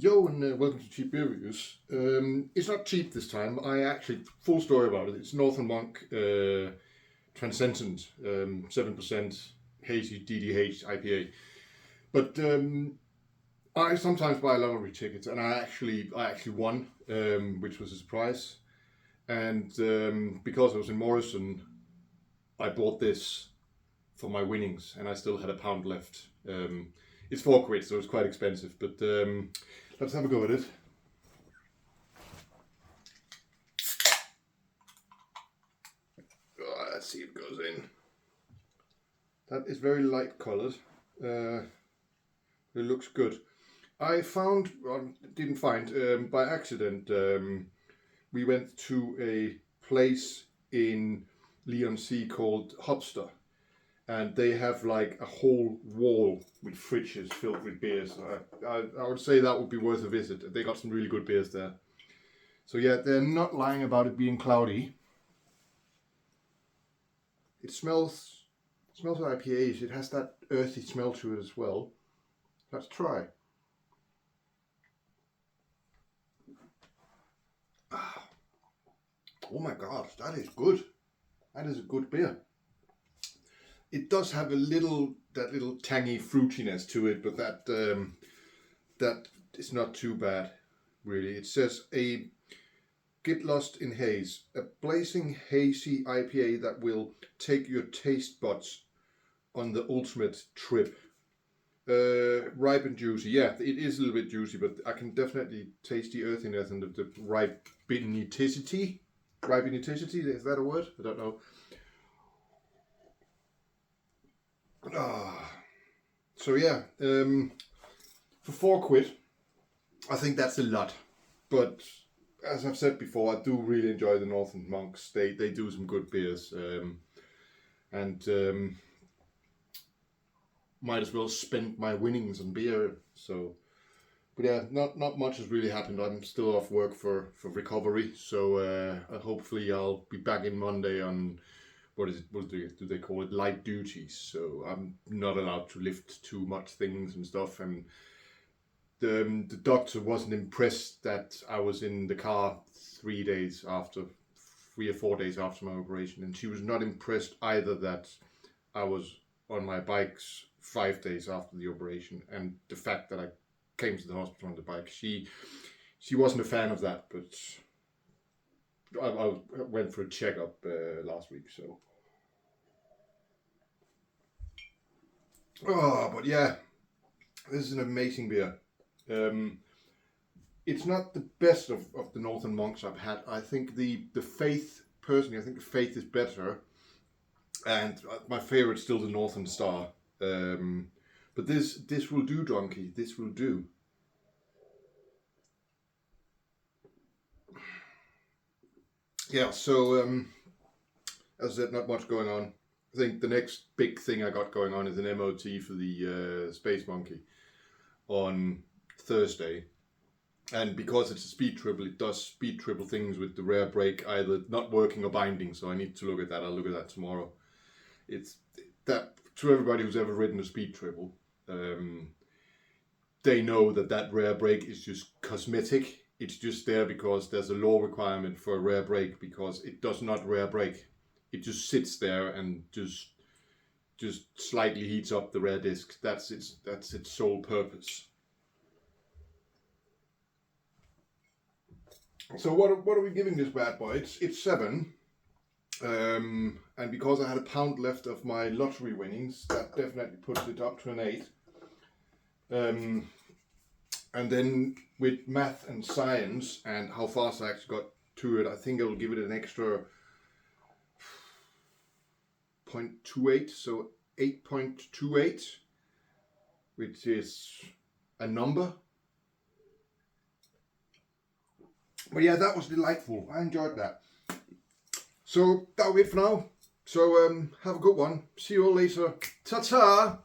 Yo, and welcome to Cheap Beer Reviews. It's not cheap this time. I actually, full story about it. It's Munk Transient, 7% hazy DDH IPA. But I sometimes buy lottery tickets, and I actually won, which was a surprise. And because I was in Morrison, I bought this for my winnings, and I still had £1 left. It's £4, so it's quite expensive, but let's have a go at it. Oh, let's see if it goes in. That is very light coloured. It looks good. I found, well, didn't find, by accident, we went to a place in Leon-C called Hopster. And they have like a whole wall with fridges filled with beers. I would say that would be worth a visit. They got some really good beers there. So yeah, they're not lying about it being cloudy. It smells like IPAs. It has that earthy smell to it as well. Let's try. Oh my god, that is good. That is a good beer. It does have that little tangy fruitiness to it, but that is not too bad, really. It says Get Lost in Haze, a blazing hazy IPA that will take your taste buds on the ultimate trip. Ripe and juicy. Yeah, it is a little bit juicy, but I can definitely taste the earthiness and the ripenicity. Ripenicity, is that a word? I don't know. So yeah, for £4, I think that's a lot. But as I've said before, I do really enjoy the Northern Monks. They do some good beers, and might as well spend my winnings on beer. So, but yeah, not much has really happened. I'm still off work for recovery. So hopefully I'll be back in Monday on. What do they call it? Light duties. So I'm not allowed to lift too much things and stuff. And the doctor wasn't impressed that I was in the car 3 or 4 days after my operation. And she was not impressed either that I was on my bikes 5 days after the operation. And the fact that I came to the hospital on the bike. She wasn't a fan of that, but I went for a checkup last week, so. But yeah, this is an amazing beer. It's not the best of the Northern Monks I've had. I think the Faith, personally, I think the Faith is better. And my favorite is still the Northern Star. But this will do, Drunky. This will do. Yeah, so as I said, not much going on. I think the next big thing I got going on is an MOT for the Space Monkey on Thursday. And because it's a speed triple, it does speed triple things with the rear brake either not working or binding. So I need to look at that. I'll look at that tomorrow. It's that, to everybody who's ever ridden a speed triple, they know that rear brake is just cosmetic. It's just there because there's a law requirement for a rear brake, because it does not rear brake. It just sits there and just slightly heats up the rear disc. That's its sole purpose. So what are we giving this bad boy? It's 7. And because I had £1 left of my lottery winnings, that definitely puts it up to an 8. And then with math and science and how fast I actually got to it, I think I'll give it an extra 0.28, so 8.28, which is a number. But yeah, that was delightful. I enjoyed that. So that'll be it for now. So have a good one. See you all later. Ta-ta!